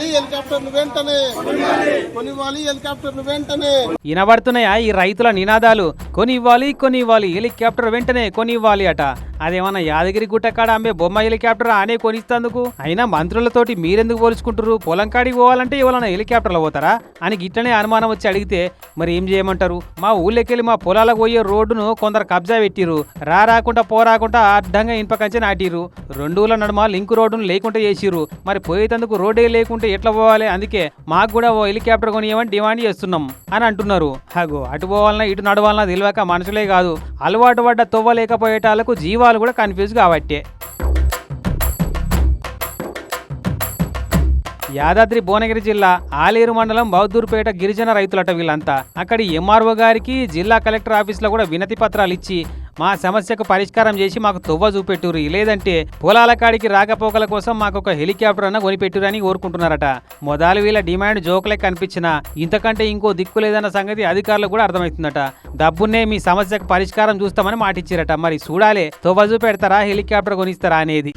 హెలికాప్టర్లు వెంటనే కొనివ్వాలి, హెలికాప్టర్లు వెంటనే. వినబడుతున్నాయా ఈ రైతుల నినాదాలు? కొనివ్వాలి హెలికాప్టర్ వెంటనే కొనివ్వాలి అట. అదేమన్నా యాదగిరి గుట్టకాడ అమ్మే బొమ్మ హెలికాప్టర్ ఆనే కొనిస్తందుకు? అయినా మంత్రులతోటి మీరెందుకు పోల్చుకుంటారు? పొలం కాడికి పోవాలంటే ఎవరన్నా హెలికాప్టర్లో పోతారా అని గిట్టనే అనుమానం వచ్చి అడిగితే మరి ఏం చేయమంటారు? మా ఊళ్ళకెళ్ళి మా పొలాలకు పోయే రోడ్డును కొందరు కబ్జా పెట్టిరు, రాకుండా పోరాకుండా అడ్డంగా ఇనుప కంచె నాటిరు, రెండూల నడుమ లింక్ రోడ్డును లేకుండా చేసిరు. మరి పోయేందుకు రోడ్డే లేకుంటే ఎట్లా పోవాలి? అందుకే మాకు కూడా ఓ హెలికాప్టర్ కొనియమని డిమాండ్ చేస్తున్నాం అని అంటున్నారు. అగో అటు పోవాలన్నా ఇటు నడవాలన్నా తెలియక మనుషులే కాదు, అలవాటు పడ్డ తొవ్వలేకపోయేటాలకు జీవాలు కూడా కన్ఫ్యూజ్ కాబట్టే. యాదాద్రి భువనగిరి జిల్లా ఆలేరు మండలం బౌద్దూరుపేట గిరిజన రైతులట వీళ్ళంతా. అక్కడి ఎంఆర్ఓ గారికి జిల్లా కలెక్టర్ ఆఫీస్లో కూడా వినతి పత్రాలు ఇచ్చి మా సమస్యకు పరిష్కారం చేసి మాకు తొవ్వ చూపెట్టురు, లేదంటే పొలాల కాడికి రాకపోకల కోసం మాకు ఒక హెలికాప్టర్ అన్న కొనిపెట్టురని కోరుకుంటున్నారట. మొదలు వీళ్ళ డిమాండ్ జోకులే కనిపించినా ఇంతకంటే ఇంకో దిక్కు లేదన్న సంగతి అధికారులకు కూడా అర్థమవుతుందట. డబ్బున్నే మీ సమస్యకు పరిష్కారం చూస్తామని మాటిచ్చిరట. మరి చూడాలే తొవ్వ చూపెడతారా హెలికాప్టర్ కొనిస్తారా అనేది.